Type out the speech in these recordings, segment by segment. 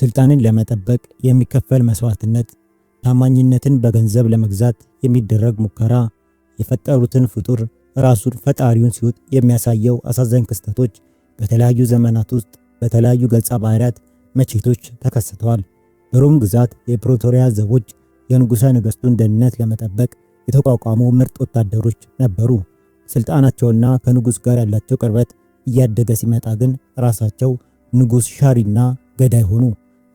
ስልጣንን ለመጠበቅ የሚከፈል መስዋዕትነት፣ ታማኝነትን በገንዘብ ለመግዛት የሚደረግ ሙከራ፣ የፈጠሩትን ፍጡር ራሱን ፈጣሪውን ሲውጥ የሚያሳየው አሳዛኝ ክስተቶች በተለያዩ ዘመናት ውስጥ በተለያዩ ገጸ ባህሪያት መቼቶች ተከስተዋል። በሮም ግዛት የፕሪቶሪያ ዘቦች የንጉሠ ነገሥቱን ደህንነት ለመጠበቅ የተቋቋሙ ምርጥ ወታደሮች ነበሩ። ስልጣናቸውና ከንጉሥ ጋር ያላቸው ቅርበት እያደገ ሲመጣ ግን ራሳቸው ንጉሥ ሻሪና ገዳይ ሆኑ።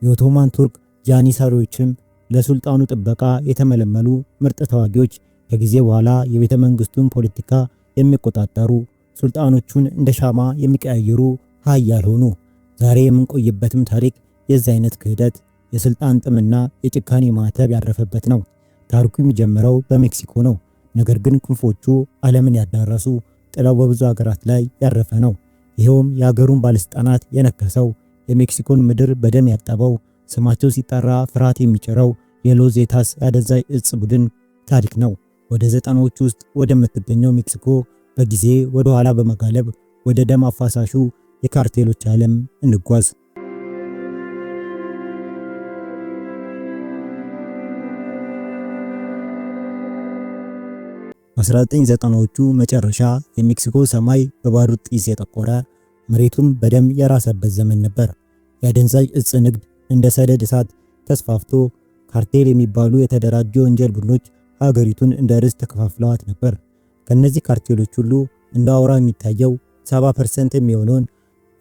የኦቶማን ቱርክ ጃኒሳሪዎችም ለሱልጣኑ ጥበቃ የተመለመሉ ምርጥ ተዋጊዎች ከጊዜ በኋላ የቤተ መንግስቱን ፖለቲካ የሚቆጣጠሩ፣ ሱልጣኖቹን እንደ ሻማ የሚቀያየሩ ኃያል ሆኑ። ዛሬ የምንቆይበትም ታሪክ የዚህ አይነት ክህደት፣ የስልጣን ጥምና የጭካኔ ማዕተብ ያረፈበት ነው። ታሪኩ የሚጀምረው በሜክሲኮ ነው። ነገር ግን ክንፎቹ ዓለምን ያዳረሱ ጥላው በብዙ ሀገራት ላይ ያረፈ ነው። ይሄውም የሀገሩን ባለስልጣናት የነከሰው፣ የሜክሲኮን ምድር በደም ያጠበው፣ ስማቸው ሲጠራ ፍርሃት የሚጭረው የሎስ ዜታስ የአደንዛዥ እጽ ቡድን ታሪክ ነው። ወደ ዘጠናዎቹ ውስጥ ወደምትገኘው ሜክሲኮ በጊዜ ወደ ኋላ በመጋለብ ወደ ደም አፋሳሹ የካርቴሎች ዓለም እንጓዝ። 1990ዎቹ መጨረሻ የሜክሲኮ ሰማይ በባሩድ ጢስ የጠቆረ፣ መሬቱም በደም የራሰበት ዘመን ነበር። የአደንዛዥ እጽ ንግድ እንደ ሰደድ እሳት ተስፋፍቶ ካርቴል የሚባሉ የተደራጁ ወንጀል ቡድኖች ሀገሪቱን እንደ ርስት ተከፋፍለዋት ነበር። ከነዚህ ካርቴሎች ሁሉ እንደ አውራ የሚታየው 70% የሚሆነውን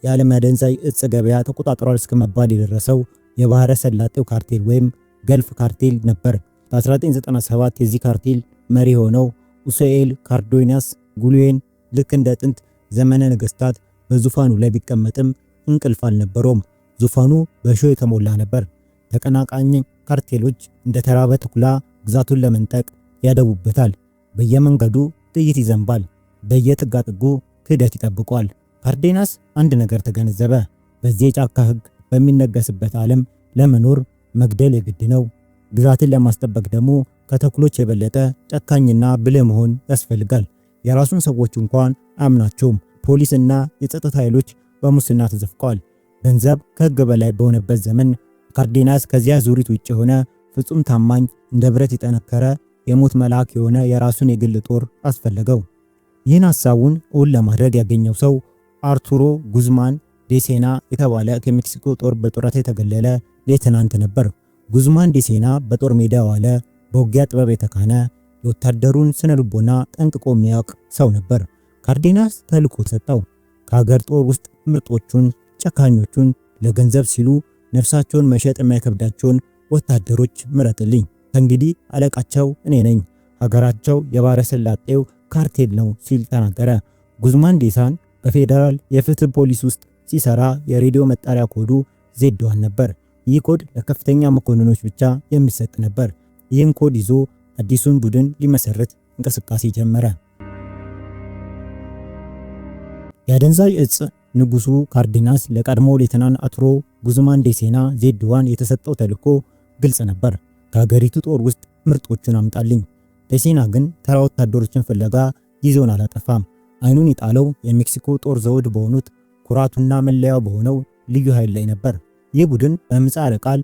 የዓለም አደንዛዥ እጽ ገበያ ተቆጣጥሯል እስከመባል የደረሰው የባህረ ሰላጤው ካርቴል ወይም ገልፍ ካርቴል ነበር። በ1997 የዚህ ካርቴል መሪ ሆነው ኡሳኤል ካርዴናስ ጉሉዌን ልክ እንደ ጥንት ዘመነ ነገስታት በዙፋኑ ላይ ቢቀመጥም እንቅልፍ አልነበረውም። ዙፋኑ በሾህ የተሞላ ነበር። ተቀናቃኝ ካርቴሎች እንደ ተራበ ተኩላ ግዛቱን ለመንጠቅ ያደቡበታል። በየመንገዱ ጥይት ይዘንባል፣ በየጥጋጥጉ ክህደት ይጠብቋል። ካርዴናስ አንድ ነገር ተገነዘበ። በዚህ የጫካ ህግ በሚነገስበት ዓለም ለመኖር መግደል የግድ ነው። ግዛትን ለማስጠበቅ ደግሞ ከተኩሎች የበለጠ ጨካኝና ብልህ መሆን ያስፈልጋል። የራሱን ሰዎች እንኳን አያምናቸውም። ፖሊስና የጸጥታ ኃይሎች በሙስና ተዘፍቀዋል። ገንዘብ ከህግ በላይ በሆነበት ዘመን ካርዴናስ ከዚያ ዙሪት ውጭ የሆነ ፍጹም ታማኝ፣ እንደ ብረት የጠነከረ የሞት መልአክ የሆነ የራሱን የግል ጦር አስፈለገው። ይህን ሐሳቡን እውን ለማድረግ ያገኘው ሰው አርቱሮ ጉዝማን ዴሴና የተባለ ከሜክሲኮ ጦር በጡረታ የተገለለ ሌተናንት ነበር። ጉዝማን ዴሴና በጦር ሜዳ ዋለ፣ በውጊያ ጥበብ የተካነ፣ የወታደሩን ስነ ልቦና ጠንቅቆ የሚያውቅ ሰው ነበር። ካርዴናስ ተልዕኮ ሰጠው። ከሀገር ጦር ውስጥ ምርጦቹን፣ ጨካኞቹን፣ ለገንዘብ ሲሉ ነፍሳቸውን መሸጥ የማይከብዳቸውን ወታደሮች ምረጥልኝ። ከእንግዲህ አለቃቸው እኔ ነኝ። ሀገራቸው የባህረ ሰላጤው ካርቴል ነው ሲል ተናገረ። ጉዝማን ዴሳን በፌዴራል የፍትህ ፖሊስ ውስጥ ሲሰራ የሬዲዮ መጣሪያ ኮዱ ዜድዋን ነበር። ይህ ኮድ ለከፍተኛ መኮንኖች ብቻ የሚሰጥ ነበር። ይህን ኮድ ይዞ አዲሱን ቡድን ሊመሰርት እንቅስቃሴ ጀመረ። የአደንዛዥ እጽ ንጉሱ ካርዴናስ ለቀድሞ ሌተናንት አርቱሮ ጉዝማን ዴሴና ዜድዋን የተሰጠው ተልዕኮ ግልጽ ነበር። ከሀገሪቱ ጦር ውስጥ ምርጦቹን አምጣልኝ። ዴሴና ግን ተራ ወታደሮችን ፍለጋ ጊዜውን አላጠፋም። አይኑን የጣለው የሜክሲኮ ጦር ዘውድ በሆኑት ኩራቱና መለያው በሆነው ልዩ ኃይል ላይ ነበር። ይህ ቡድን በምህጻረ ቃል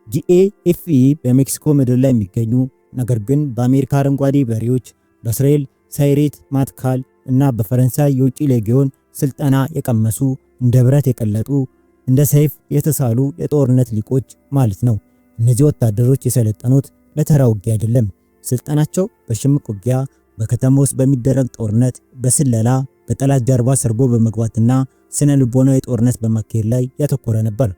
ጂኤኤፍኢ በሜክሲኮ ምድር ላይ የሚገኙ ነገር ግን በአሜሪካ አረንጓዴ በሬዎች፣ በእስራኤል ሳይሬት ማትካል እና በፈረንሳይ የውጭ ሌጊዮን ስልጠና የቀመሱ እንደ ብረት የቀለጡ እንደ ሰይፍ የተሳሉ የጦርነት ሊቆች ማለት ነው። እነዚህ ወታደሮች የሰለጠኑት ለተራ ውጊያ አይደለም። ስልጠናቸው በሽምቅ ውጊያ፣ በከተማ ውስጥ በሚደረግ ጦርነት፣ በስለላ፣ በጠላት ጀርባ ሰርጎ በመግባትና ስነ ልቦናዊ ጦርነት በማካሄድ ላይ ያተኮረ ነበር።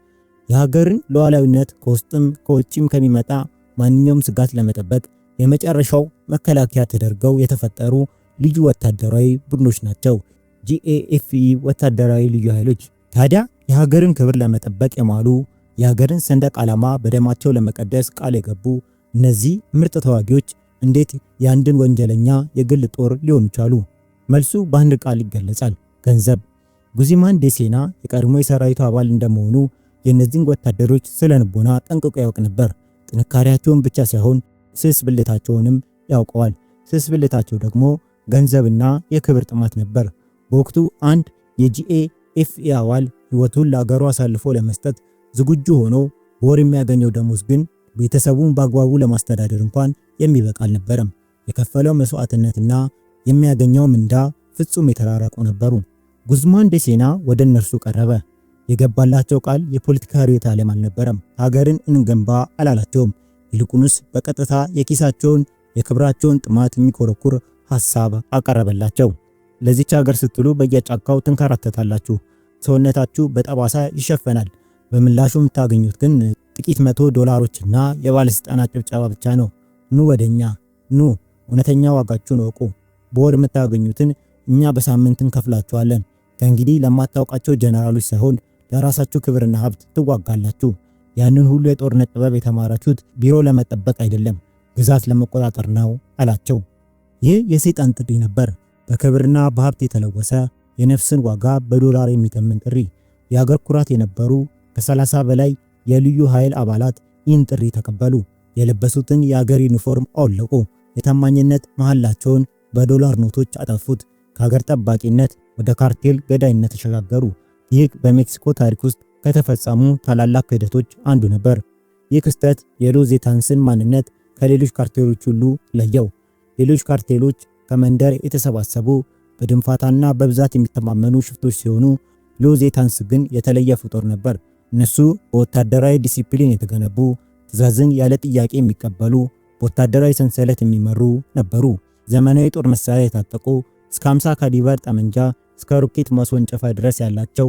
የሀገርን ሉዓላዊነት ከውስጥም ከውጭም ከሚመጣ ማንኛውም ስጋት ለመጠበቅ የመጨረሻው መከላከያ ተደርገው የተፈጠሩ ልዩ ወታደራዊ ቡድኖች ናቸው ጂኤኤፍኢ ወታደራዊ ልዩ ኃይሎች። ታዲያ የሀገርን ክብር ለመጠበቅ የማሉ፣ የሀገርን ሰንደቅ ዓላማ በደማቸው ለመቀደስ ቃል የገቡ እነዚህ ምርጥ ተዋጊዎች እንዴት የአንድን ወንጀለኛ የግል ጦር ሊሆኑ ቻሉ? መልሱ በአንድ ቃል ይገለጻል፤ ገንዘብ። ጉዝማን ዴሴና የቀድሞ የሰራዊቱ አባል እንደመሆኑ የእነዚህን ወታደሮች ስነ ልቦና ጠንቅቆ ያውቅ ነበር። ጥንካሬያቸውን ብቻ ሳይሆን ስስ ብልታቸውንም ያውቀዋል። ስስ ብልታቸው ደግሞ ገንዘብና የክብር ጥማት ነበር። በወቅቱ አንድ የጂኤኤፍኢ አባል ሕይወቱን ለአገሩ አሳልፎ ለመስጠት ዝግጁ ሆኖ በወር የሚያገኘው ደሞዝ ግን ቤተሰቡን በአግባቡ ለማስተዳደር እንኳን የሚበቃ አልነበረም። የከፈለው መስዋዕትነትና የሚያገኘው ምንዳ ፍጹም የተራራቁ ነበሩ። ጉዝማን ደ ሴና ወደ እነርሱ ቀረበ። የገባላቸው ቃል የፖለቲካ ርዕዮተ ዓለም አልነበረም። ሀገርን እንገንባ አላላቸውም። ይልቁንስ በቀጥታ የኪሳቸውን የክብራቸውን ጥማት የሚኮረኩር ሐሳብ አቀረበላቸው። ለዚች ሀገር ስትሉ በየጫካው ትንከራተታላችሁ፣ ሰውነታችሁ በጠባሳ ይሸፈናል። በምላሹ የምታገኙት ግን ጥቂት $100 የባለስልጣናት ጭብጨባ ብቻ ነው። ኑ ወደኛ ኑ፣ እውነተኛ ዋጋችሁን እወቁ። በወር የምታገኙትን እኛ በሳምንት እንከፍላችኋለን። ከእንግዲህ ለማታውቃቸው ጀነራሎች ሳይሆን ለራሳችሁ ክብርና ሀብት ትዋጋላችሁ። ያንን ሁሉ የጦርነት ጥበብ የተማራችሁት ቢሮ ለመጠበቅ አይደለም፣ ግዛት ለመቆጣጠር ነው አላቸው። ይህ የሰይጣን ጥሪ ነበር። በክብርና በሀብት የተለወሰ የነፍስን ዋጋ በዶላር የሚተመን ጥሪ። የአገር ኩራት የነበሩ ከ30 በላይ የልዩ ኃይል አባላት ይህን ጥሪ ተቀበሉ። የለበሱትን የአገር ዩኒፎርም አወለቁ። የታማኝነት መሐላቸውን በዶላር ኖቶች አጠፉት። ከሀገር ጠባቂነት ወደ ካርቴል ገዳይነት ተሸጋገሩ። ይህ በሜክሲኮ ታሪክ ውስጥ ከተፈጸሙ ታላላቅ ክህደቶች አንዱ ነበር። ይህ ክስተት የሎስ ዜታንስን ማንነት ከሌሎች ካርቴሎች ሁሉ ለየው። ሌሎች ካርቴሎች ከመንደር የተሰባሰቡ በድንፋታና በብዛት የሚተማመኑ ሽፍቶች ሲሆኑ፣ ሎስ ዜታንስ ግን የተለየ ፍጡር ነበር። እነሱ በወታደራዊ ዲሲፕሊን የተገነቡ፣ ትዕዛዝን ያለ ጥያቄ የሚቀበሉ፣ በወታደራዊ ሰንሰለት የሚመሩ ነበሩ። ዘመናዊ ጦር መሳሪያ የታጠቁ፣ እስከ 50 ካሊበር ጠመንጃ እስከ ሮኬት ማስወንጨፊያ ድረስ ያላቸው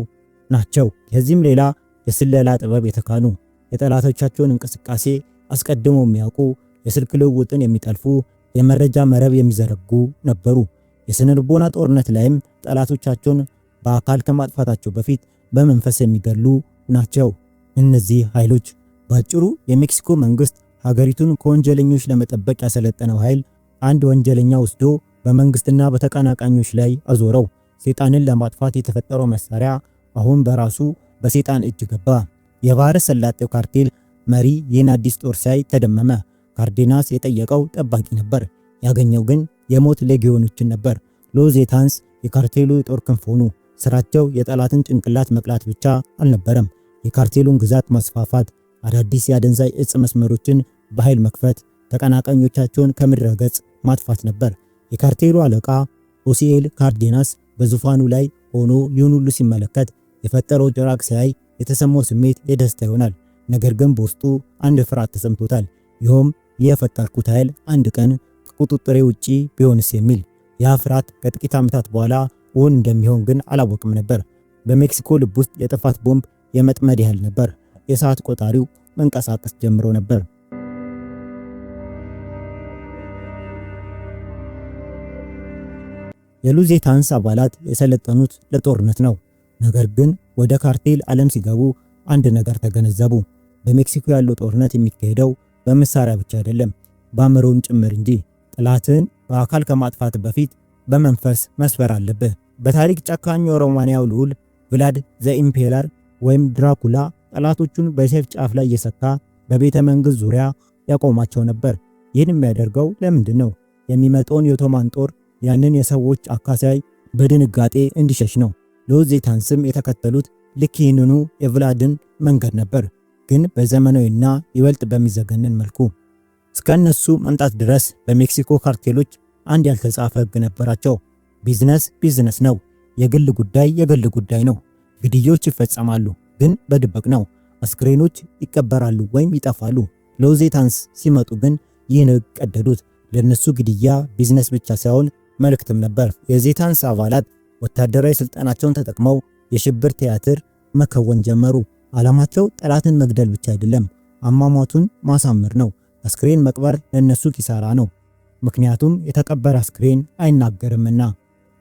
ናቸው። ከዚህም ሌላ የስለላ ጥበብ የተካኑ፣ የጠላቶቻቸውን እንቅስቃሴ አስቀድመው የሚያውቁ፣ የስልክ ልውውጥን የሚጠልፉ፣ የመረጃ መረብ የሚዘረጉ ነበሩ። የስነ ልቦና ጦርነት ላይም ጠላቶቻቸውን በአካል ከማጥፋታቸው በፊት በመንፈስ የሚገሉ ናቸው። እነዚህ ኃይሎች ባጭሩ የሜክሲኮ መንግስት ሀገሪቱን ከወንጀለኞች ለመጠበቅ ያሰለጠነው ኃይል አንድ ወንጀለኛ ወስዶ በመንግስትና በተቀናቃኞች ላይ አዞረው። ሰይጣንን ለማጥፋት የተፈጠረው መሳሪያ አሁን በራሱ በሰይጣን እጅ ገባ። የባህረ ሰላጤው ካርቴል መሪ ይህን አዲስ ጦር ሲያይ ተደመመ። ካርዴናስ የጠየቀው ጠባቂ ነበር፣ ያገኘው ግን የሞት ሌጊዮኖችን ነበር። ሎስ ዜታንስ የካርቴሉ የጦር ክንፍ ሆኑ። ስራቸው የጠላትን ጭንቅላት መቅላት ብቻ አልነበረም፣ የካርቴሉን ግዛት ማስፋፋት፣ አዳዲስ የአደንዛዥ እጽ መስመሮችን በኃይል መክፈት፣ ተቀናቃኞቻቸውን ከምድረ ገጽ ማጥፋት ነበር። የካርቴሉ አለቃ ኦሲኤል ካርዴናስ በዙፋኑ ላይ ሆኖ ይህን ሁሉ ሲመለከት የፈጠረው ጭራቅ ሲያይ የተሰማው ስሜት የደስታ ይሆናል። ነገር ግን በውስጡ አንድ ፍርሃት ተሰምቶታል። ይኸውም የፈጠርኩት ኃይል አንድ ቀን ከቁጥጥሬ ውጪ ቢሆንስ የሚል። ያ ፍርሃት ከጥቂት ዓመታት በኋላ እውን እንደሚሆን ግን አላወቅም ነበር። በሜክሲኮ ልብ ውስጥ የጥፋት ቦምብ የመጥመድ ያህል ነበር። የሰዓት ቆጣሪው መንቀሳቀስ ጀምሮ ነበር። የሎስ ዜታንስ አባላት የሰለጠኑት ለጦርነት ነው። ነገር ግን ወደ ካርቴል ዓለም ሲገቡ አንድ ነገር ተገነዘቡ። በሜክሲኮ ያለው ጦርነት የሚካሄደው በመሳሪያ ብቻ አይደለም፣ በአእምሮም ጭምር እንጂ። ጠላትን በአካል ከማጥፋት በፊት በመንፈስ መስፈር አለብህ። በታሪክ ጨካኙ ሮማንያው ልዑል ቭላድ ዘ ኢምፔረር ወይም ድራኩላ ጠላቶቹን በሰይፍ ጫፍ ላይ እየሰካ በቤተ መንግስት ዙሪያ ያቆማቸው ነበር። ይህን የሚያደርገው ለምንድን ነው? የሚመጣውን የኦቶማን ጦር ያንን የሰዎች አካሳይ በድንጋጤ እንዲሸሽ ነው። ሎስ ዜታንስም የተከተሉት ልክ ይህንኑ የቭላድን መንገድ ነበር፣ ግን በዘመናዊና ይበልጥ በሚዘገንን መልኩ። እስከ እነሱ መምጣት ድረስ በሜክሲኮ ካርቴሎች አንድ ያልተጻፈ ሕግ ነበራቸው። ቢዝነስ ቢዝነስ ነው፣ የግል ጉዳይ የግል ጉዳይ ነው። ግድያዎች ይፈጸማሉ፣ ግን በድብቅ ነው። አስክሬኖች ይቀበራሉ ወይም ይጠፋሉ። ሎስ ዜታንስ ሲመጡ ግን ይህን ሕግ ቀደዱት። ለነሱ ግድያ ቢዝነስ ብቻ ሳይሆን መልእክትም ነበር። የዜታንስ አባላት ወታደራዊ ስልጣናቸውን ተጠቅመው የሽብር ቲያትር መከወን ጀመሩ። ዓላማቸው ጠላትን መግደል ብቻ አይደለም፣ አሟሟቱን ማሳመር ነው። አስክሬን መቅበር ለነሱ ኪሳራ ነው፣ ምክንያቱም የተቀበረ አስክሬን አይናገርምና።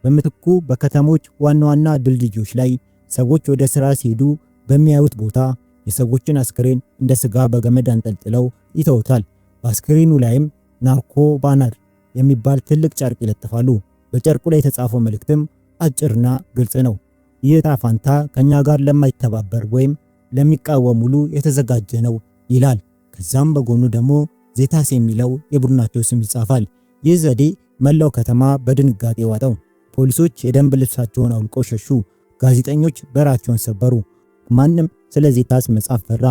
በምትኩ በከተሞች ዋና ዋና ድልድዮች ላይ ሰዎች ወደ ስራ ሲሄዱ በሚያዩት ቦታ የሰዎችን አስክሬን እንደ ስጋ በገመድ አንጠልጥለው ይተውታል። በአስክሬኑ ላይም ናርኮ ባነር የሚባል ትልቅ ጨርቅ ይለጥፋሉ። በጨርቁ ላይ የተጻፈው መልእክትም አጭርና ግልጽ ነው። ይህ ዕጣ ፈንታ ከኛ ጋር ለማይተባበር ወይም ለሚቃወም ሁሉ የተዘጋጀ ነው ይላል። ከዛም በጎኑ ደግሞ ዜታስ የሚለው የቡድናቸው ስም ይጻፋል። ይህ ዘዴ መላው ከተማ በድንጋጤ ዋጠው። ፖሊሶች የደንብ ልብሳቸውን አውልቀው ሸሹ። ጋዜጠኞች በራቸውን ሰበሩ። ማንም ስለ ዜታስ መጻፍ ፈራ።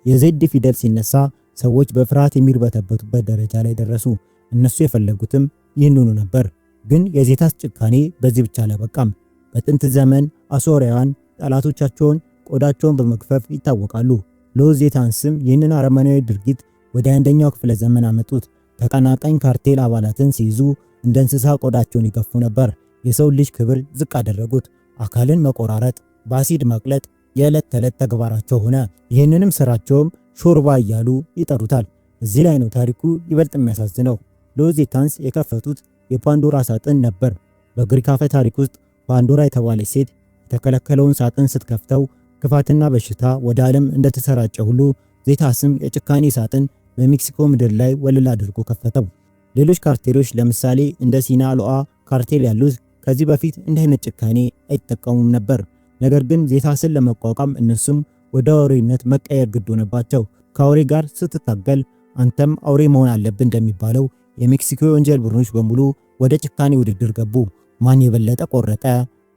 የዜድ ፊደል ሲነሳ ሰዎች በፍርሃት የሚርበተበቱበት ደረጃ ላይ ደረሱ። እነሱ የፈለጉትም ይህንኑ ነበር። ግን የዜታስ ጭካኔ በዚህ ብቻ አላበቃም። በጥንት ዘመን አሦራውያን ጠላቶቻቸውን ቆዳቸውን በመግፈፍ ይታወቃሉ። ሎዜታንስም ይህንን አረመናዊ ድርጊት ወደ 1ኛው ክፍለ ዘመን አመጡት። ተቀናቃኝ ካርቴል አባላትን ሲይዙ እንደ እንስሳ ቆዳቸውን ይገፉ ነበር። የሰው ልጅ ክብር ዝቅ አደረጉት። አካልን መቆራረጥ፣ በአሲድ ማቅለጥ የዕለት ተዕለት ተግባራቸው ሆነ። ይህንንም ስራቸውም ሾርባ እያሉ ይጠሩታል። እዚህ ላይ ነው ታሪኩ ይበልጥ የሚያሳዝነው። ሎዜታንስ የከፈቱት የፓንዶራ ሳጥን ነበር። በግሪክ አፈ ታሪክ ውስጥ ፓንዶራ የተባለች ሴት የተከለከለውን ሳጥን ስትከፍተው ክፋትና በሽታ ወደ ዓለም እንደተሰራጨ ሁሉ ዜታስም የጭካኔ ሳጥን በሜክሲኮ ምድር ላይ ወለል አድርጎ ከፈተው። ሌሎች ካርቴሎች ለምሳሌ እንደ ሲናሎአ ካርቴል ያሉት ከዚህ በፊት እንደ አይነት ጭካኔ አይጠቀሙም ነበር። ነገር ግን ዜታስን ለመቋቋም እነሱም ወደ አውሬነት መቀየር ግድ ሆነባቸው። ከአውሬ ጋር ስትታገል አንተም አውሬ መሆን አለብን እንደሚባለው የሜክሲኮ የወንጀል ቡድኖች በሙሉ ወደ ጭካኔ ውድድር ገቡ። ማን የበለጠ ቆረጠ፣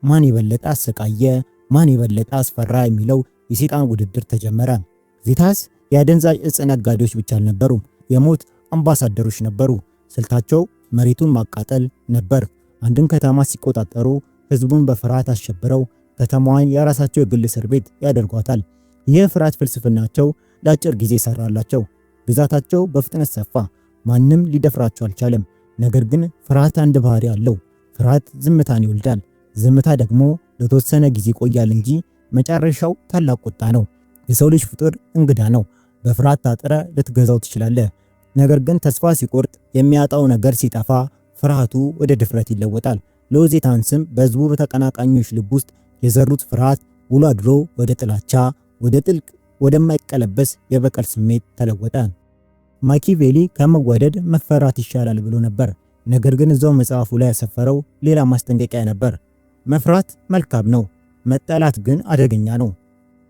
ማን የበለጠ አሰቃየ፣ ማን የበለጠ አስፈራ የሚለው የሰይጣን ውድድር ተጀመረ። ዜታስ የአደንዛዥ እጽ ነጋዴዎች ብቻ አልነበሩም፣ የሞት አምባሳደሮች ነበሩ። ስልታቸው መሬቱን ማቃጠል ነበር። አንድን ከተማ ሲቆጣጠሩ ህዝቡን በፍርሃት አሸብረው ከተማዋን የራሳቸው የግል እስር ቤት ያደርጓታል። ይህ ፍርሃት ፍልስፍናቸው ለአጭር ጊዜ ሰራላቸው። ግዛታቸው በፍጥነት ሰፋ። ማንም ሊደፍራቸው አልቻለም። ነገር ግን ፍርሃት አንድ ባህሪ አለው። ፍርሃት ዝምታን ይወልዳል። ዝምታ ደግሞ ለተወሰነ ጊዜ ይቆያል እንጂ መጨረሻው ታላቅ ቁጣ ነው። የሰው ልጅ ፍጡር እንግዳ ነው። በፍርሃት ታጥረ ልትገዛው ትችላለህ። ነገር ግን ተስፋ ሲቆርጥ የሚያጣው ነገር ሲጠፋ ፍርሃቱ ወደ ድፍረት ይለወጣል። ሎዜታንስም በህዝቡ በተቀናቃኞች ልብ ውስጥ የዘሩት ፍርሃት ውሎ አድሮ ወደ ጥላቻ፣ ወደ ጥልቅ ወደማይቀለበስ የበቀል ስሜት ተለወጠ። ማኪቬሊ ከመወደድ መፈራት ይሻላል ብሎ ነበር። ነገር ግን እዛው መጽሐፉ ላይ ያሰፈረው ሌላ ማስጠንቀቂያ ነበር። መፍራት መልካም ነው፣ መጠላት ግን አደገኛ ነው።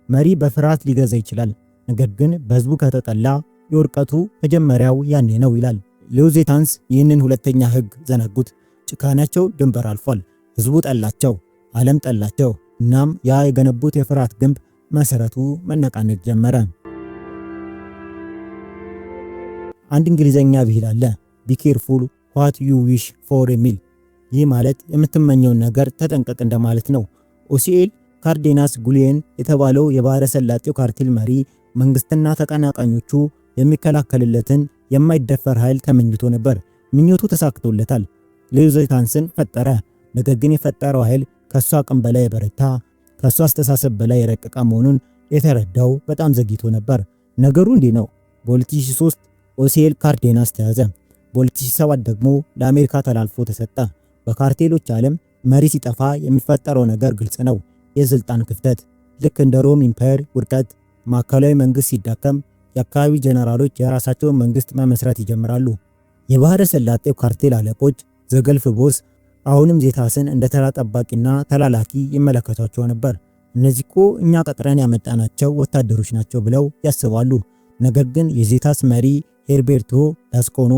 መሪ በፍርሃት ሊገዛ ይችላል፣ ነገር ግን በህዝቡ ከተጠላ የውድቀቱ መጀመሪያው ያኔ ነው ይላል። ሎዜታንስ ይህንን ሁለተኛ ህግ ዘነጉት። ጭካኔያቸው ድንበር አልፏል። ህዝቡ ጠላቸው፣ ዓለም ጠላቸው። እናም ያ የገነቡት የፍርሃት ግንብ መሰረቱ መነቃነቅ ጀመረ። አንድ እንግሊዘኛ ብሂል አለ፣ ቢ ኬርፉል ዋት ዩ ዊሽ ፎር የሚል። ይህ ማለት የምትመኘውን ነገር ተጠንቀቅ እንደማለት ነው። ኦሲኤል ካርዴናስ ጉሊየን የተባለው የባህረ ሰላጤው ካርቴል መሪ መንግስትና ተቀናቃኞቹ የሚከላከልለትን የማይደፈር ኃይል ተመኝቶ ነበር። ምኞቱ ተሳክቶለታል። ሎዜታንስን ፈጠረ። ነገር ግን የፈጠረው ኃይል ከሱ አቅም በላይ የበረታ፣ ከሱ አስተሳሰብ በላይ የረቀቀ መሆኑን የተረዳው በጣም ዘግይቶ ነበር። ነገሩ እንዲህ ነው። በ2003 ኦሲኤል ካርዴናስ ተያዘ። በ2007 ደግሞ ለአሜሪካ ተላልፎ ተሰጠ። በካርቴሎች ዓለም መሪ ሲጠፋ የሚፈጠረው ነገር ግልጽ ነው። የስልጣን ክፍተት። ልክ እንደ ሮም ኢምፓየር ውድቀት፣ ማዕከላዊ መንግስት ሲዳከም የአካባቢ ጀነራሎች የራሳቸውን መንግስት መመስረት ይጀምራሉ። የባህረ ሰላጤው ካርቴል አለቆች ዘገልፍ ቦስ አሁንም ዜታስን እንደ ተራ ጠባቂና ተላላኪ ይመለከቷቸው ነበር። እነዚህ እኮ እኛ ቀጥረን ያመጣናቸው ወታደሮች ናቸው ብለው ያስባሉ። ነገር ግን የዜታስ መሪ ሄርቤርቶ ላስኮኖ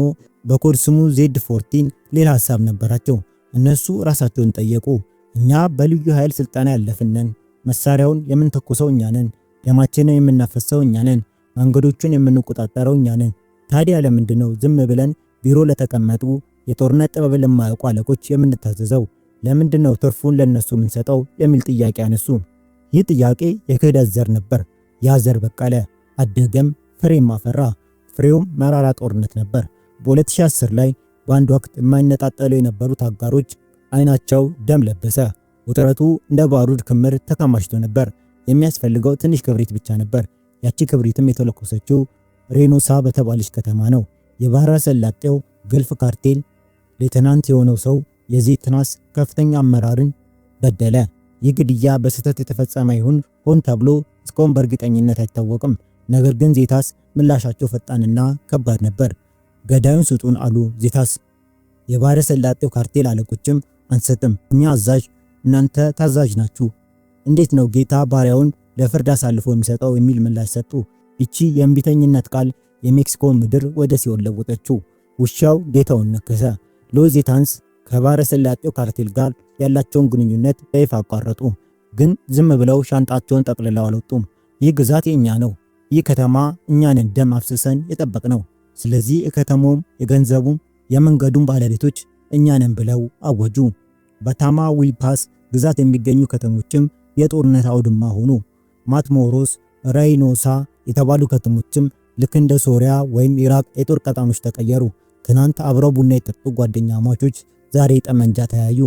በኮድ ስሙ ዜድ14 ሌላ ሐሳብ ነበራቸው። እነሱ ራሳቸውን ጠየቁ። እኛ በልዩ ኃይል ስልጠና ያለፍነን፣ መሳሪያውን የምንተኩሰው እኛ ነን፣ ደማችንን የምናፈሰው እኛ ነን፣ መንገዶቹን የምንቆጣጠረው እኛ ነን። ታዲያ ለምንድነው ዝም ብለን ቢሮ ለተቀመጡ የጦርነት ጥበብ ለማያውቁ አለቆች የምንታዘዘው? ለምንድነው ትርፉን ለነሱ የምንሰጠው? የሚል ጥያቄ አነሱ። ይህ ጥያቄ የክህደት ዘር ነበር። ያ ዘር በቀለ፣ አደገም፣ ፍሬም አፈራ። ፍሬውም መራራ ጦርነት ነበር። በ2010 ላይ በአንድ ወቅት የማይነጣጠሉ የነበሩት አጋሮች አይናቸው ደም ለበሰ። ውጥረቱ እንደ ባሩድ ክምር ተከማችቶ ነበር። የሚያስፈልገው ትንሽ ክብሪት ብቻ ነበር። ያቺ ክብሪትም የተለኮሰችው ሬኖሳ በተባለች ከተማ ነው። የባህረ ሰላጤው ገልፍ ካርቴል ሌተናንት የሆነው ሰው የዜታስ ከፍተኛ አመራርን ገደለ። ይህ ግድያ በስህተት የተፈጸመ ይሁን ሆን ተብሎ እስካሁን በእርግጠኝነት አይታወቅም። ነገር ግን ዜታስ ምላሻቸው ፈጣንና ከባድ ነበር። ገዳዩን ስጡን አሉ ዜታስ። የባህረ ሰላጤው ካርቴል አለቆችም አንሰጥም፣ እኛ አዛዥ፣ እናንተ ታዛዥ ናችሁ። እንዴት ነው ጌታ ባሪያውን ለፍርድ አሳልፎ የሚሰጠው? የሚል ምላሽ ሰጡ። እቺ የእምቢተኝነት ቃል የሜክሲኮ ምድር ወደ ሲኦል ለወጠችው። ውሻው ጌታውን ነከሰ። ሎዜታንስ ከባህረ ሰላጤው ካርቴል ጋር ያላቸውን ግንኙነት በይፋ አቋረጡ። ግን ዝም ብለው ሻንጣቸውን ጠቅልለው አልወጡም። ይህ ግዛት የኛ ነው፣ ይህ ከተማ እኛንን ደም አፍስሰን የጠበቅነው፣ ስለዚህ የከተማውም የገንዘቡም የመንገዱም ባለቤቶች እኛንን ብለው አወጁ። በታማ ዊልፓስ ግዛት የሚገኙ ከተሞችም የጦርነት አውድማ ሆኑ። ማትሞሮስ፣ ራይኖሳ የተባሉ ከተሞችም ልክ እንደ ሶሪያ ወይም ኢራቅ የጦር ቀጣኖች ተቀየሩ። ትናንት አብረው ቡና የጠጡ ጓደኛማቾች ዛሬ ጠመንጃ ተያዩ።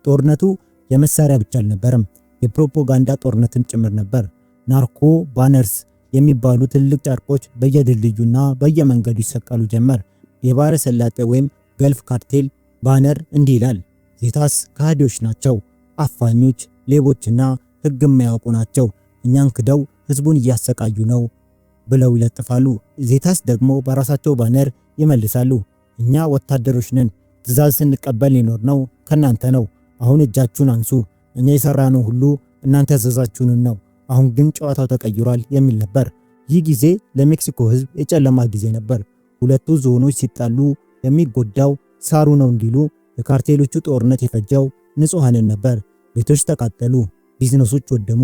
ጦርነቱ የመሳሪያ ብቻ አልነበረም፣ የፕሮፓጋንዳ ጦርነትም ጭምር ነበር። ናርኮ ባነርስ የሚባሉ ትልቅ ጨርቆች በየድልድዩና በየመንገዱ ይሰቀሉ ጀመር። የባህረ ሰላጤ ወይም ገልፍ ካርቴል ባነር እንዲህ ይላል: ዜታስ ከሃዲዎች ናቸው፣ አፋኞች፣ ሌቦችና ሕግ የማያውቁ ናቸው። እኛን ክደው ህዝቡን እያሰቃዩ ነው ብለው ይለጥፋሉ። ዜታስ ደግሞ በራሳቸው ባነር ይመልሳሉ: እኛ ወታደሮች ነን፣ ትዕዛዝ ስንቀበል የኖርነው ከናንተ ነው። አሁን እጃችሁን አንሱ፣ እኛ የሰራነው ሁሉ እናንተ ያዘዛችሁን ነው። አሁን ግን ጨዋታው ተቀይሯል የሚል ነበር። ይህ ጊዜ ለሜክሲኮ ህዝብ የጨለማ ጊዜ ነበር። ሁለቱ ዞኖች ሲጣሉ የሚጎዳው ሳሩ ነው እንዲሉ የካርቴሎቹ ጦርነት የፈጀው ንጹሃንን ነበር። ቤቶች ተቃጠሉ፣ ቢዝነሶች ወደሙ።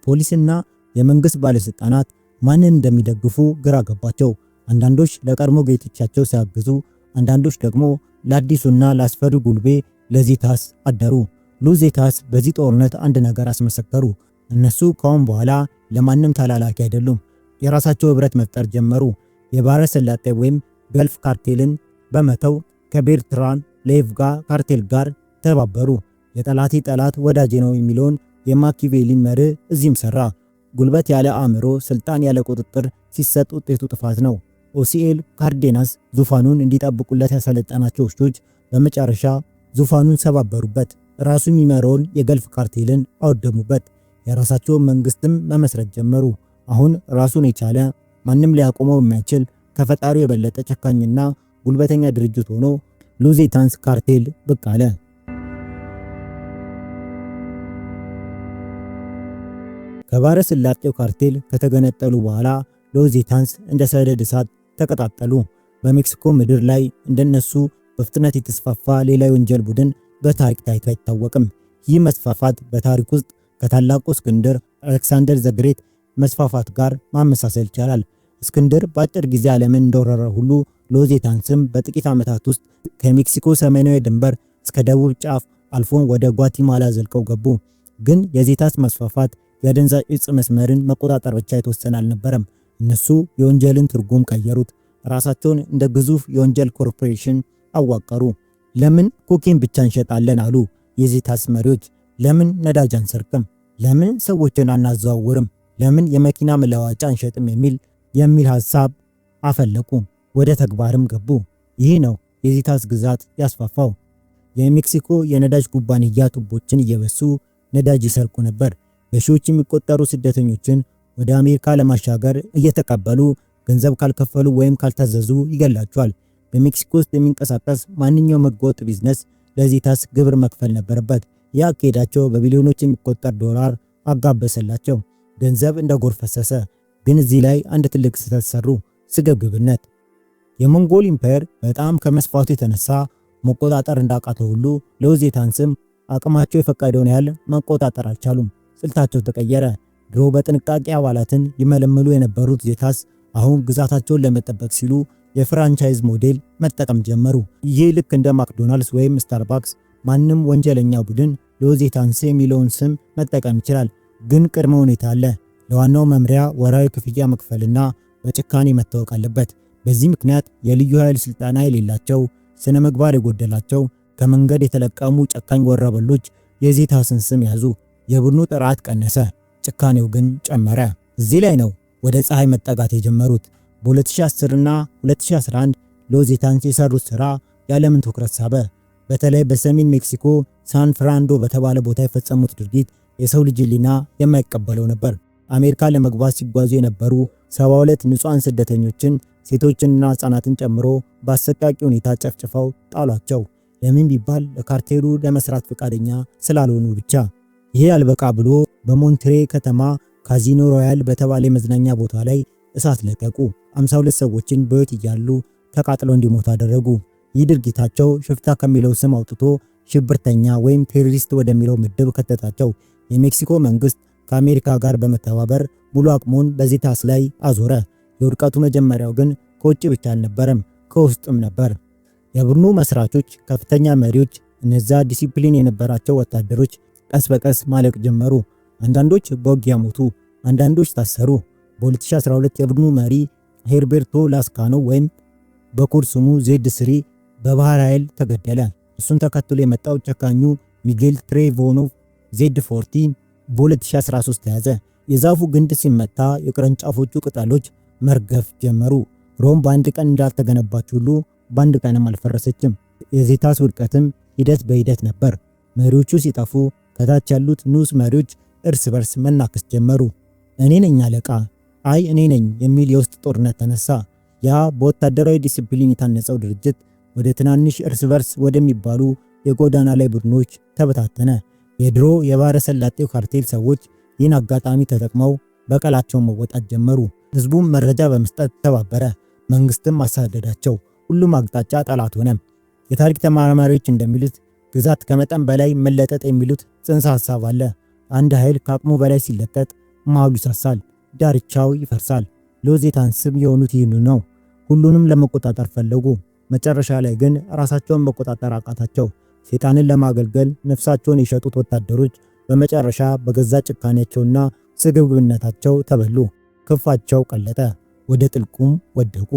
ፖሊስና የመንግስት ባለስልጣናት ማንን እንደሚደግፉ ግራ ገባቸው። አንዳንዶች ለቀድሞ ጌቶቻቸው ሲያግዙ፣ አንዳንዶች ደግሞ ለአዲሱና ለአስፈሪ ጉልቤ ለዜታስ አደሩ። ሉዜታስ በዚህ ጦርነት አንድ ነገር አስመሰከሩ። እነሱ ካሁን በኋላ ለማንም ተላላኪ አይደሉም። የራሳቸው ህብረት መፍጠር ጀመሩ። የባህረ ሰላጤ ወይም ገልፍ ካርቴልን በመተው ከቤርትራን ሌቭጋ ካርቴል ጋር ተባበሩ። የጠላቴ ጠላት ወዳጄ ነው የሚለውን የማኪቬሊን መርህ እዚህም ሰራ። ጉልበት ያለ አእምሮ፣ ስልጣን ያለ ቁጥጥር ሲሰጥ ውጤቱ ጥፋት ነው። ኦሲኤል ካርዴናስ ዙፋኑን እንዲጠብቁለት ያሰለጠናቸው ውሾች በመጨረሻ ዙፋኑን ሰባበሩበት። ራሱ የሚመራውን የገልፍ ካርቴልን አወደሙበት። የራሳቸውን መንግስትም መመስረት ጀመሩ። አሁን ራሱን የቻለ ማንም ሊያቆመው የማይችል ከፈጣሪው የበለጠ ጨካኝና ጉልበተኛ ድርጅት ሆኖ ሉዜታንስ ካርቴል ብቅ አለ። ከባህረ ሰላጤው ካርቴል ከተገነጠሉ በኋላ ሉዜታንስ እንደ ሰደድ እሳት ተቀጣጠሉ። በሜክሲኮ ምድር ላይ እንደነሱ በፍጥነት የተስፋፋ ሌላ የወንጀል ቡድን በታሪክ ታይቶ አይታወቅም። ይህ መስፋፋት በታሪክ ውስጥ ከታላቁ እስክንድር አሌክሳንደር ዘግሬት መስፋፋት ጋር ማመሳሰል ይቻላል። እስክንድር በአጭር ጊዜ ዓለምን እንደወረረ ሁሉ ሉዜታንስም በጥቂት ዓመታት ውስጥ ከሜክሲኮ ሰሜናዊ ድንበር እስከ ደቡብ ጫፍ አልፎን ወደ ጓቲማላ ዘልቀው ገቡ። ግን የዜታስ መስፋፋት የአደንዛዥ ዕፅ መስመርን መቆጣጠር ብቻ የተወሰነ አልነበረም። እነሱ የወንጀልን ትርጉም ቀየሩት። ራሳቸውን እንደ ግዙፍ የወንጀል ኮርፖሬሽን አዋቀሩ። ለምን ኮኬን ብቻ እንሸጣለን አሉ የዜታስ መሪዎች። ለምን ነዳጅ አንሰርቅም? ለምን ሰዎችን አናዘዋውርም? ለምን የመኪና መለዋወጫ አንሸጥም? የሚል ሐሳብ አፈለቁ። ወደ ተግባርም ገቡ። ይህ ነው የዜታስ ግዛት ያስፋፋው። የሜክሲኮ የነዳጅ ኩባንያ ቱቦችን እየበሱ ነዳጅ ይሰርቁ ነበር። በሺዎች የሚቆጠሩ ስደተኞችን ወደ አሜሪካ ለማሻገር እየተቀበሉ ገንዘብ ካልከፈሉ ወይም ካልታዘዙ ይገላቸዋል። በሜክሲኮ ውስጥ የሚንቀሳቀስ ማንኛውም ህገወጥ ቢዝነስ ለዜታስ ግብር መክፈል ነበረበት። ያ አካሄዳቸው በቢሊዮኖች የሚቆጠር ዶላር አጋበሰላቸው። ገንዘብ እንደ ጎርፍ ፈሰሰ። ግን እዚህ ላይ አንድ ትልቅ ስህተት ሰሩ፣ ስግብግብነት። የሞንጎል ኢምፓየር በጣም ከመስፋቱ የተነሳ መቆጣጠር እንዳቃተው ሁሉ ሉዜታንስም አቅማቸው የፈቀደውን ያህል መቆጣጠር አልቻሉም። ስልታቸው ተቀየረ። ድሮ በጥንቃቄ አባላትን ይመለምሉ የነበሩት ዜታስ አሁን ግዛታቸውን ለመጠበቅ ሲሉ የፍራንቻይዝ ሞዴል መጠቀም ጀመሩ። ይህ ልክ እንደ ማክዶናልድስ ወይም ስታርባክስ ማንም ወንጀለኛ ቡድን ሉዜታንስ የሚለውን ስም መጠቀም ይችላል። ግን ቅድመ ሁኔታ አለ። ለዋናው መምሪያ ወራዊ ክፍያ መክፈልና በጭካኔ መታወቅ አለበት። በዚህ ምክንያት የልዩ ኃይል ስልጠና የሌላቸው፣ ስነ ምግባር የጎደላቸው፣ ከመንገድ የተለቀሙ ጨካኝ ወረበሎች የዜታስን ስም ያዙ። የቡድኑ ጥራት ቀነሰ፣ ጭካኔው ግን ጨመረ። እዚህ ላይ ነው ወደ ፀሐይ መጠጋት የጀመሩት። በ2010 እና 2011 ሉዜታንስ የሰሩት ሥራ የዓለምን ትኩረት ሳበ። በተለይ በሰሜን ሜክሲኮ ሳን ፍራንዶ በተባለ ቦታ የፈጸሙት ድርጊት የሰው ልጅ ሕሊና የማይቀበለው ነበር። አሜሪካ ለመግባት ሲጓዙ የነበሩ 72 ንጹሃን ስደተኞችን ሴቶችንና ሕፃናትን ጨምሮ በአሰቃቂ ሁኔታ ጨፍጭፈው ጣሏቸው። ለምን ቢባል ለካርቴሉ ለመስራት ፈቃደኛ ስላልሆኑ ብቻ። ይሄ አልበቃ ብሎ በሞንትሬ ከተማ ካዚኖ ሮያል በተባለ የመዝናኛ ቦታ ላይ እሳት ለቀቁ። 52 ሰዎችን በሕይወት እያሉ ተቃጥለው እንዲሞቱ አደረጉ። ይህ ድርጊታቸው ሽፍታ ከሚለው ስም አውጥቶ ሽብርተኛ ወይም ቴሮሪስት ወደሚለው ምድብ ከተታቸው። የሜክሲኮ መንግስት ከአሜሪካ ጋር በመተባበር ሙሉ አቅሙን በዜታስ ላይ አዞረ። የውድቀቱ መጀመሪያው ግን ከውጭ ብቻ አልነበረም፣ ከውስጥም ነበር። የቡድኑ መስራቾች ከፍተኛ መሪዎች፣ እነዛ ዲሲፕሊን የነበራቸው ወታደሮች ቀስ በቀስ ማለቅ ጀመሩ። አንዳንዶች በውጊያ ሞቱ፣ አንዳንዶች ታሰሩ። በ2012 የቡድኑ መሪ ሄርቤርቶ ላስካኖ ወይም በኮድ ስሙ ዜድ3 በባህር ኃይል ተገደለ። እሱን ተከትሎ የመጣው ጨካኙ ሚጌል ትሬቮኖቭ ዜድ40 በ2013 ተያዘ። የዛፉ ግንድ ሲመታ የቅርንጫፎቹ ቅጠሎች መርገፍ ጀመሩ። ሮም በአንድ ቀን እንዳልተገነባች ሁሉ በአንድ ቀንም አልፈረሰችም። የዜታስ ውድቀትም ሂደት በሂደት ነበር። መሪዎቹ ሲጠፉ ከታች ያሉት ንዑስ መሪዎች እርስ በርስ መናከስ ጀመሩ። እኔ ነኝ አለቃ፣ አይ እኔ ነኝ የሚል የውስጥ ጦርነት ተነሳ። ያ በወታደራዊ ዲሲፕሊን የታነጸው ድርጅት ወደ ትናንሽ እርስ በርስ ወደሚባሉ የጎዳና ላይ ቡድኖች ተበታተነ። የድሮ የባሕረ ሰላጤው ካርቴል ሰዎች ይህን አጋጣሚ ተጠቅመው በቀላቸውን መወጣት ጀመሩ። ህዝቡም መረጃ በመስጠት ተባበረ፣ መንግስትም አሳደዳቸው። ሁሉም አቅጣጫ ጠላት ሆነ። የታሪክ ተመራማሪዎች እንደሚሉት ግዛት ከመጠን በላይ መለጠጥ የሚሉት ጽንሰ ሐሳብ አለ። አንድ ኃይል ከአቅሙ በላይ ሲለጠጥ መሃሉ ይሳሳል፣ ዳርቻው ይፈርሳል። ሎዜታንስም የሆኑት ይህኑ ነው። ሁሉንም ለመቆጣጠር ፈለጉ። መጨረሻ ላይ ግን ራሳቸውን መቆጣጠር አቃታቸው። ሴጣንን ለማገልገል ነፍሳቸውን የሸጡት ወታደሮች በመጨረሻ በገዛ ጭካኔያቸውና ስግብግብነታቸው ተበሉ። ክንፋቸው ቀለጠ፣ ወደ ጥልቁም ወደቁ።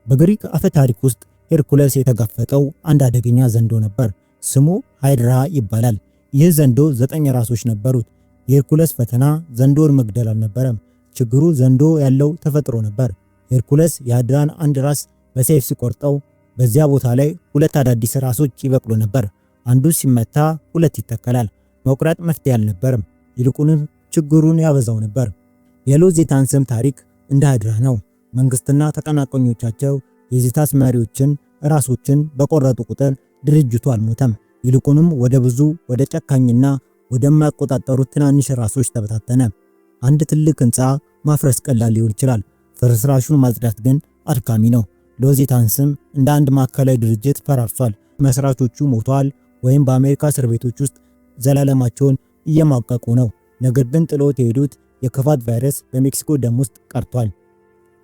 በግሪክ አፈ ታሪክ ውስጥ ሄርኩለስ የተጋፈጠው አንድ አደገኛ ዘንዶ ነበር። ስሙ ሃይድራ ይባላል። ይህ ዘንዶ 9 ራሶች ነበሩት። የሄርኩለስ ፈተና ዘንዶን መግደል አልነበረም። ችግሩ ዘንዶ ያለው ተፈጥሮ ነበር። ሄርኩለስ የሃይድራን አንድ ራስ በሰይፍ ሲቆርጠው በዚያ ቦታ ላይ 2 አዳዲስ ራሶች ይበቅሉ ነበር። አንዱ ሲመታ 2 ይተከላል። መቁረጥ መፍትሄ አልነበረም፣ ይልቁንም ችግሩን ያበዛው ነበር። የሎዜታንስም ታሪክ እንደ ሃይድራ ነው። መንግስትና ተቀናቃኞቻቸው የዜታስ መሪዎችን ራሶችን በቆረጡ ቁጥር ድርጅቱ አልሞተም፣ ይልቁንም ወደ ጨካኝና ወደማይቆጣጠሩት ትናንሽ ራሶች ተበታተነ። አንድ ትልቅ ህንፃ ማፍረስ ቀላል ሊሆን ይችላል፣ ፍርስራሹን ማጽዳት ግን አድካሚ ነው። ሎዜታንስም እንደ አንድ ማዕከላዊ ድርጅት ፈራርሷል። መስራቾቹ ሞተዋል ወይም በአሜሪካ እስር ቤቶች ውስጥ ዘላለማቸውን እየማቀቁ ነው። ነገር ግን ጥሎት የሄዱት የክፋት ቫይረስ በሜክሲኮ ደም ውስጥ ቀርቷል።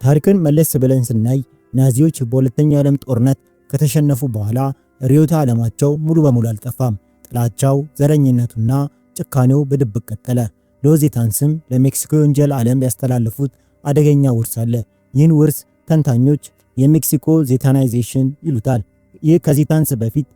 ታሪክን መለስ ብለን ስናይ ናዚዎች በሁለተኛው ዓለም ጦርነት ከተሸነፉ በኋላ ርዕዮተ ዓለማቸው ሙሉ በሙሉ አልጠፋም። ጥላቻው፣ ዘረኝነቱና ጭካኔው በድብቅ ቀጠለ። ሎዜታንስም ለሜክሲኮ የወንጀል ዓለም ያስተላለፉት አደገኛ ውርስ አለ። ይህን ውርስ ተንታኞች የሜክሲኮ ዜታናይዜሽን ይሉታል። ይህ ከዜታንስ በፊት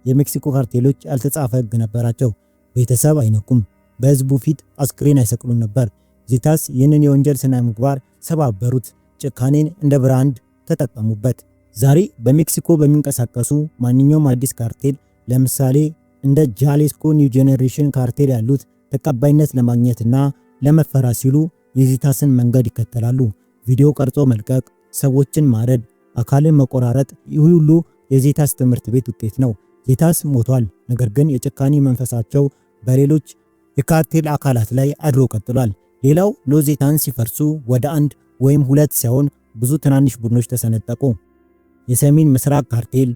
የሜክሲኮ ካርቴሎች ያልተጻፈ ሕግ ነበራቸው። ቤተሰብ አይነኩም፣ በህዝቡ ፊት አስክሬን አይሰቅሉም ነበር። ዜታስ ይህንን የወንጀል ስነ ምግባር ሰባበሩት፣ ጭካኔን እንደ ብራንድ ተጠቀሙበት። ዛሬ በሜክሲኮ በሚንቀሳቀሱ ማንኛውም አዲስ ካርቴል ለምሳሌ እንደ ጃሌስኮ ኒው ጄኔሬሽን ካርቴል ያሉት ተቀባይነት ለማግኘትና ለመፈራት ሲሉ የዜታስን መንገድ ይከተላሉ። ቪዲዮ ቀርጾ መልቀቅ፣ ሰዎችን ማረድ፣ አካልን መቆራረጥ፣ ይህ ሁሉ የዜታስ ትምህርት ቤት ውጤት ነው። ዜታስ ሞቷል፣ ነገር ግን የጭካኔ መንፈሳቸው በሌሎች የካርቴል አካላት ላይ አድሮ ቀጥሏል። ሌላው ሎዜታንስ ሲፈርሱ ወደ 1 ወይም 2 ሳይሆን ብዙ ትናንሽ ቡድኖች ተሰነጠቁ። የሰሜን ምስራቅ ካርቴል፣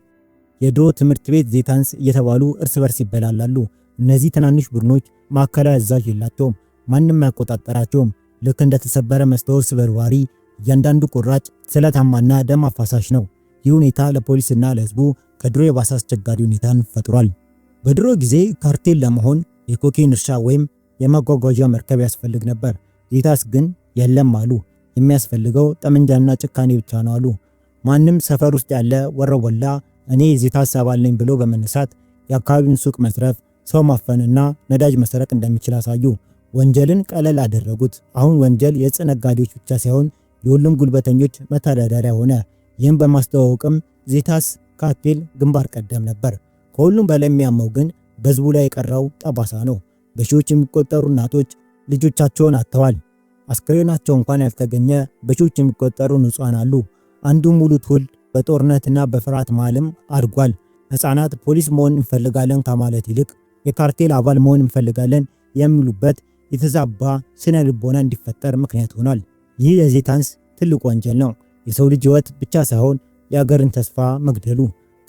የድሮ ትምህርት ቤት ዜታንስ እየተባሉ እርስ በርስ ይበላላሉ። እነዚህ ትናንሽ ቡድኖች ማዕከላዊ አዛዥ የላቸውም፣ ማንም አይቆጣጠራቸውም። ልክ እንደተሰበረ መስታወት ስበርባሪ እያንዳንዱ ቁራጭ ስለታማና ደም አፋሳሽ ነው። ይህ ሁኔታ ለፖሊስና ለህዝቡ ከድሮ የባሰ አስቸጋሪ ሁኔታን ፈጥሯል። በድሮ ጊዜ ካርቴል ለመሆን የኮኬን እርሻ ወይም የማጓጓዣ መርከብ ያስፈልግ ነበር። ዜታስ ግን የለም አሉ። የሚያስፈልገው ጠመንጃና ጭካኔ ብቻ ነው አሉ። ማንም ሰፈር ውስጥ ያለ ወረወላ እኔ የዜታስ አባል ነኝ ብሎ በመነሳት የአካባቢውን ሱቅ መስረፍ፣ ሰው ማፈንና ነዳጅ መስረቅ እንደሚችል አሳዩ። ወንጀልን ቀለል አደረጉት። አሁን ወንጀል የዕፅ ነጋዴዎች ብቻ ሳይሆን የሁሉም ጉልበተኞች መተዳደሪያ ሆነ። ይህም በማስተዋወቅም ዜታስ ካርቴል ግንባር ቀደም ነበር። ከሁሉም በላይ የሚያመው ግን በህዝቡ ላይ የቀረው ጠባሳ ነው። በሺዎች የሚቆጠሩ እናቶች ልጆቻቸውን አጥተዋል። አስክሬናቸው እንኳን ያልተገኘ በሺዎች የሚቆጠሩ ንጹሃን አሉ። አንዱ ሙሉ ትውልድ በጦርነትና በፍርሃት መሃልም አድጓል። ህፃናት ፖሊስ መሆን እንፈልጋለን ከማለት ይልቅ የካርቴል አባል መሆን እንፈልጋለን የሚሉበት የተዛባ ስነ ልቦና እንዲፈጠር ምክንያት ሆኗል። ይህ የዜታንስ ትልቅ ወንጀል ነው። የሰው ልጅ ህይወት ብቻ ሳይሆን የአገርን ተስፋ መግደሉ።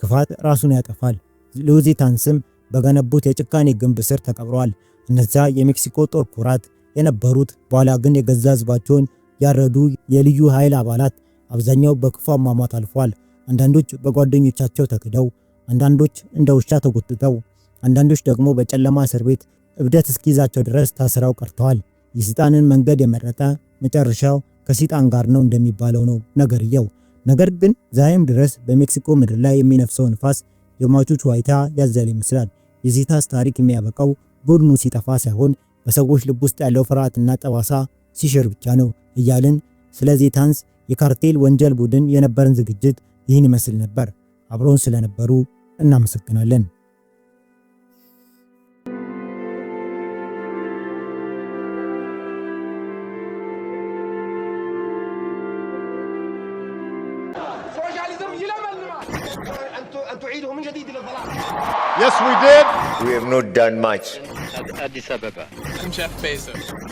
ክፋት ራሱን ያጠፋል፣ ሉዚታንስም በገነቡት የጭካኔ ግንብ ስር ተቀብረዋል። እነዚያ የሜክሲኮ ጦር ኩራት የነበሩት በኋላ ግን የገዛ ህዝባቸውን ያረዱ የልዩ ኃይል አባላት አብዛኛው በክፉ አሟሟት አልፏል። አንዳንዶች በጓደኞቻቸው ተክደው፣ አንዳንዶች እንደ ውሻ ተጎትተው፣ አንዳንዶች ደግሞ በጨለማ እስር ቤት እብደት እስኪይዛቸው ድረስ ታስረው ቀርተዋል። የሰይጣንን መንገድ የመረጠ መጨረሻው ከሰይጣን ጋር ነው እንደሚባለው ነው ነገርየው። ነገር ግን ዛሬም ድረስ በሜክሲኮ ምድር ላይ የሚነፍሰው ንፋስ የሟቾች ዋይታ ያዘለ ይመስላል። የዜታስ ታሪክ የሚያበቃው ቡድኑ ሲጠፋ ሳይሆን በሰዎች ልብ ውስጥ ያለው ፍርሃትና ጠባሳ ሲሽር ብቻ ነው እያልን ስለ ዜታንስ የካርቴል ወንጀል ቡድን የነበረን ዝግጅት ይህን ይመስል ነበር። አብረውን ስለነበሩ እናመሰግናለን። Yes, we did. We have not done much. Addis Ababa. I'm Jeff Bezos.